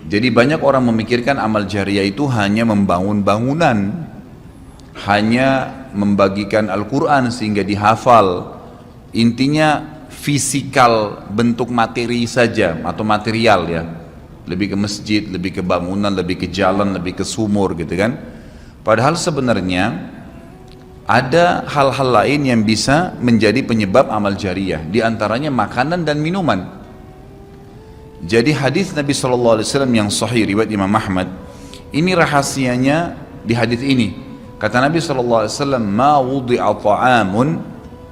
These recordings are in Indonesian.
Jadi banyak orang memikirkan amal jariah itu hanya membangun bangunan, hanya membagikan Al-Quran sehingga dihafal. Intinya fisikal, bentuk materi saja atau material ya. Lebih ke masjid, lebih ke bangunan, lebih ke jalan, lebih ke sumur gitu kan. Padahal sebenarnya ada hal-hal lain yang bisa menjadi penyebab amal jariah, di antaranya makanan dan minuman. Jadi hadis Nabi SAW yang sahih riwayat Imam Ahmad, ini rahasianya di hadis ini. Kata Nabi SAW, ma wudi'a ta'amun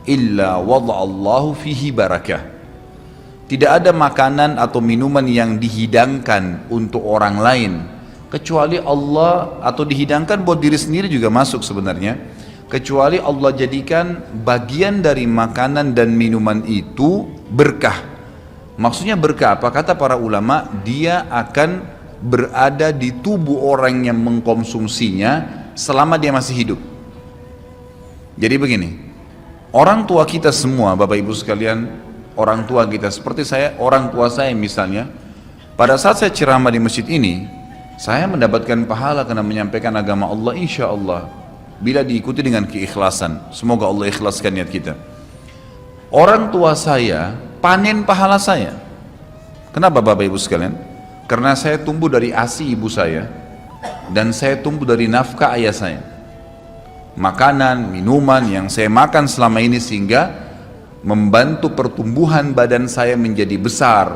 illa wada'allahu fihi barakah. Tidak ada makanan atau minuman yang dihidangkan untuk orang lain kecuali Allah, atau dihidangkan buat diri sendiri juga masuk sebenarnya, kecuali Allah jadikan bagian dari makanan dan minuman itu berkah. Maksudnya berkah apa? Kata para ulama, dia akan berada di tubuh orang yang mengkonsumsinya selama dia masih hidup. Jadi begini, orang tua kita semua, Bapak Ibu sekalian, orang tua kita seperti saya, orang tua saya misalnya, pada saat saya ceramah di masjid ini, saya mendapatkan pahala karena menyampaikan agama Allah, insya Allah, bila diikuti dengan keikhlasan. Semoga Allah ikhlaskan niat kita. Orang tua saya panen pahala saya. Kenapa Bapak Ibu sekalian? Karena saya tumbuh dari ASI ibu saya, dan saya tumbuh dari nafkah ayah saya. Makanan, minuman yang saya makan selama ini sehingga membantu pertumbuhan badan saya menjadi besar,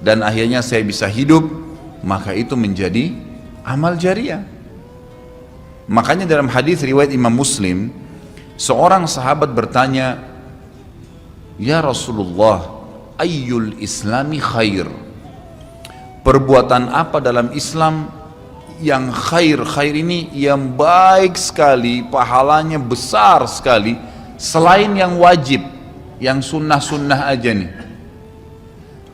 dan akhirnya saya bisa hidup, maka itu menjadi amal jariah. Makanya dalam hadis riwayat Imam Muslim, seorang sahabat bertanya, ya Rasulullah, ayyul islami khair? Perbuatan apa dalam Islam yang khair? Khair ini yang baik sekali, pahalanya besar sekali, selain yang wajib, yang sunnah-sunnah aja nih.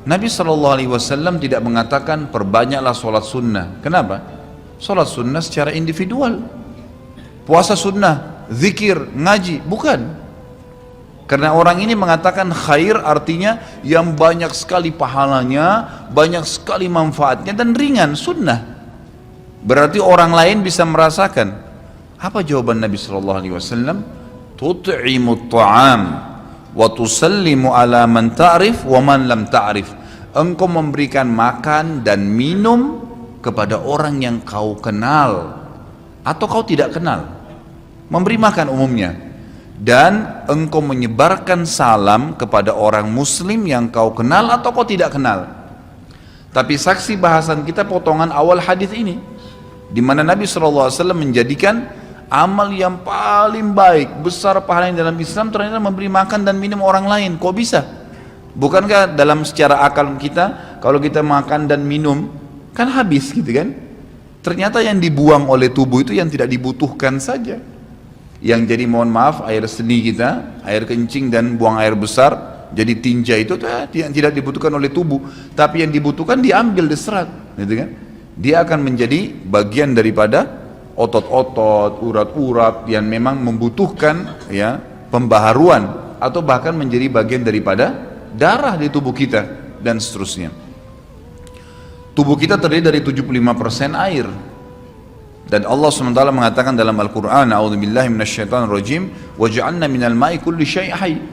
Nabi SAW tidak mengatakan perbanyaklah sholat sunnah. Kenapa? Sholat sunnah secara individual, puasa sunnah, zikir, ngaji, bukan. Karena orang ini mengatakan khair artinya yang banyak sekali pahalanya, banyak sekali manfaatnya, dan ringan, sunnah. Berarti orang lain bisa merasakan. Apa jawaban Nabi SAW? Tut'imut ta'am wa tusallimu ala man ta'rif wa man lam ta'rif. Engkau memberikan makan dan minum kepada orang yang kau kenal atau kau tidak kenal. Memberi makan umumnya. Dan engkau menyebarkan salam kepada orang muslim yang kau kenal atau kau tidak kenal. Tapi saksi bahasan kita potongan awal hadis ini, di mana Nabi SAW menjadikan amal yang paling baik, besar pahalanya dalam Islam ternyata memberi makan dan minum orang lain. Kok bisa? Bukankah dalam secara akal kita, kalau kita makan dan minum kan habis gitu kan? Ternyata yang dibuang oleh tubuh itu yang tidak dibutuhkan saja. Yang jadi mohon maaf air seni kita, air kencing dan buang air besar, jadi tinja itu yang tidak dibutuhkan oleh tubuh, tapi yang dibutuhkan diambil, diserat, gitu kan? Dia akan menjadi bagian daripada otot-otot, urat-urat yang memang membutuhkan ya pembaharuan, atau bahkan menjadi bagian daripada darah di tubuh kita dan seterusnya. Tubuh kita terdiri dari 75% air. Dan Allah SWT mengatakan dalam Al-Quran, a'udzubillahi minasyaitonirrajim, waja'alna minal ma'i kulli syai' hayy.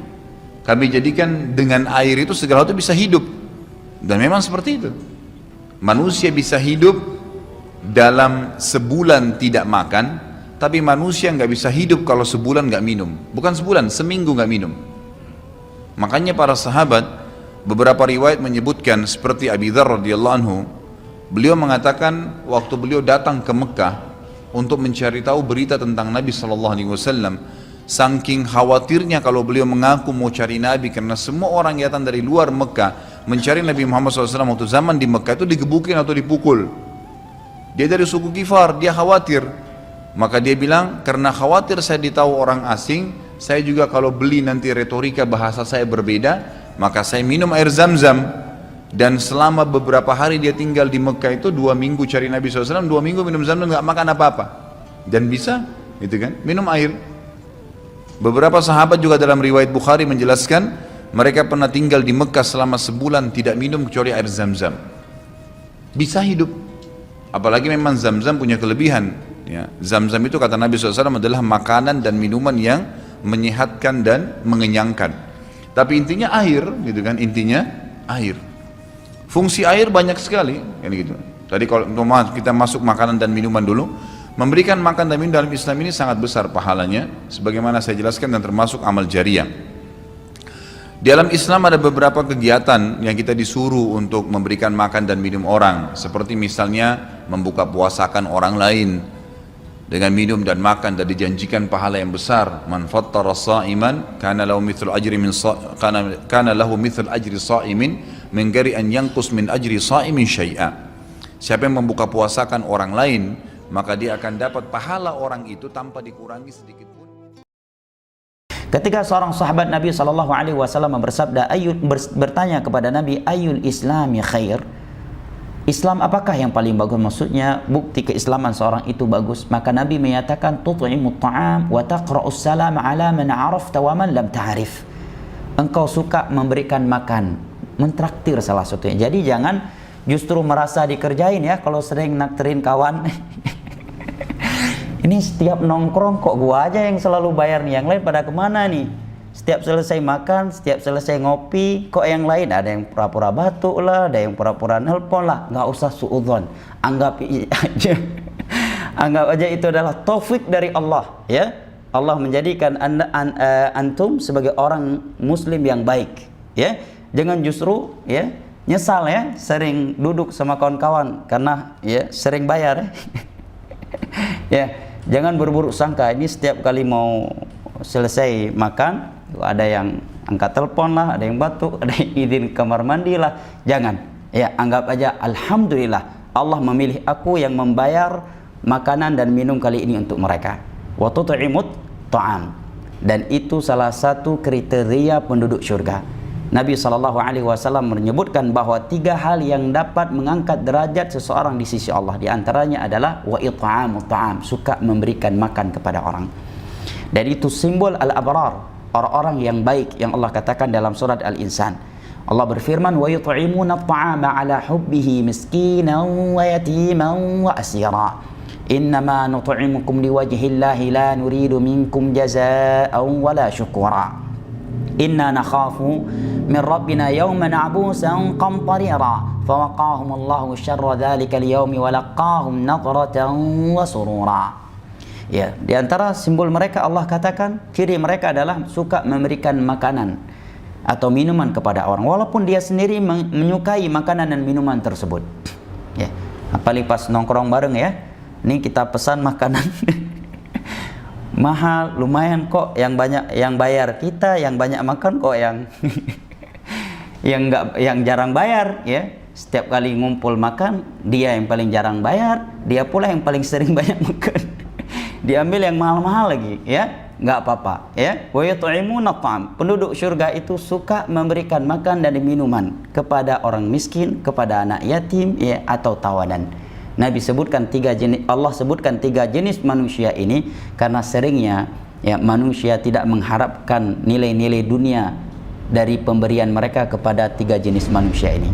Kami jadikan dengan air itu segala sesuatu bisa hidup. Dan memang seperti itu. Manusia bisa hidup dalam sebulan tidak makan, tapi manusia nggak bisa hidup kalau sebulan nggak minum. Bukan sebulan, seminggu nggak minum. Makanya para sahabat, beberapa riwayat menyebutkan seperti Abi Dzar radhiyallahu anhu, beliau mengatakan waktu beliau datang ke Mekah untuk mencari tahu berita tentang Nabi SAW, saking khawatirnya kalau beliau mengaku mau cari Nabi, karena semua orang yang datang dari luar Mekah mencari Nabi Muhammad SAW waktu zaman di Mekah itu digebukin atau dipukul. Dia dari suku Ghifar, dia khawatir. Maka dia bilang, karena khawatir saya ditahu orang asing, saya juga kalau beli nanti retorika bahasa saya berbeda, maka saya minum air Zam-Zam. Dan selama beberapa hari dia tinggal di Mekah itu 2 minggu cari Nabi SAW, 2 minggu minum Zam-Zam, nggak makan apa-apa. Dan bisa, gitu kan, minum air. Beberapa sahabat juga dalam riwayat Bukhari menjelaskan, mereka pernah tinggal di Mekah selama sebulan tidak minum kecuali air Zam-Zam. Bisa hidup. Apalagi memang Zam-Zam punya kelebihan. Ya, Zam-Zam itu kata Nabi SAW adalah makanan dan minuman yang menyehatkan dan mengenyangkan. Tapi intinya air, gitu kan? Intinya air. Fungsi air banyak sekali, kan gitu. Tadi kalau kita masuk makanan dan minuman dulu, memberikan makan dan minum dalam Islam ini sangat besar pahalanya, sebagaimana saya jelaskan dan termasuk amal jariah. Di dalam Islam ada beberapa kegiatan yang kita disuruh untuk memberikan makan dan minum orang, seperti misalnya membuka puasakan orang lain dengan minum dan makan, dan dijanjikan pahala yang besar. Man fattara sha'iman kana lahu mithlu ajri sha'imin min ghairi an yanqus min ajri sha'imin syai'a. Siapa yang membuka puasakan orang lain, maka dia akan dapat pahala orang itu tanpa dikurangi sedikit pun. Ketika seorang sahabat Nabi SAW bersabda, bertanya kepada Nabi, ayul islami khair, Islam apakah yang paling bagus? Maksudnya bukti keislaman seorang itu bagus. Maka Nabi menyatakan, tut'imut ta'am wa taqra'us salam ala man 'arafta wa man lam ta'rif. Engkau suka memberikan makan, mentraktir salah satunya. Jadi jangan justru merasa dikerjain ya kalau sering nakterin kawan. Ini setiap nongkrong kok gua aja yang selalu bayar nih, yang lain pada kemana nih? Setiap selesai makan, setiap selesai ngopi, kok yang lain ada yang pura-pura batuk lah, ada yang pura-pura nelpon lah. Nggak usah suudzon, anggap aja, anggap aja itu adalah taufik dari Allah, ya. Allah menjadikan antum sebagai orang Muslim yang baik, ya. Jangan justru, ya, nyesal ya, sering duduk sama kawan-kawan karena ya sering bayar, ya. Jangan berburuk sangka, ini setiap kali mau selesai makan, ada yang angkat telepon lah, ada yang batuk, ada yang izin kamar mandi lah. Jangan, ya, anggap aja alhamdulillah Allah memilih aku yang membayar makanan dan minum kali ini untuk mereka. Wa tut'imut ta'am. Dan itu salah satu kriteria penduduk surga. Nabi SAW menyebutkan bahwa 3 hal yang dapat mengangkat derajat seseorang di sisi Allah. Di antaranya adalah wa it'amut ta'am, suka memberikan makan kepada orang. Dan itu simbol al-abrar, orang-orang yang baik yang Allah katakan dalam surat Al-Insan. Allah berfirman, wa yut'imuna at-ta'ama 'ala hubbihi miskinan wa yatiman wa asira. Innama nut'imukum liwajhillahi la nuridu minkum jazaa'an wala syukura. Inna nakhafu min rabbina yawman 'abusan qamtarira. Fawaqahumullahu syarra dzalikal yaumi wa laqahum nadratan wa surura. Ya, di antara simbol mereka Allah katakan ciri mereka adalah suka memberikan makanan atau minuman kepada orang walaupun dia sendiri menyukai makanan dan minuman tersebut. Ya, apalagi pas nongkrong bareng ya. Ini kita pesan makanan mahal, lumayan kok, yang banyak yang bayar kita, yang banyak makan kok yang yang jarang bayar ya. Setiap kali ngumpul makan, dia yang paling jarang bayar, dia pula yang paling sering banyak makan. Diambil yang mahal-mahal lagi ya, nggak apa-apa ya. Wa yut'imuna at'am. Penduduk surga itu suka memberikan makan dan minuman kepada orang miskin, kepada anak yatim ya, atau tawanan. Nabi sebutkan 3 jenis, Allah sebutkan 3 jenis manusia ini karena seringnya ya manusia tidak mengharapkan nilai-nilai dunia dari pemberian mereka kepada 3 jenis manusia ini.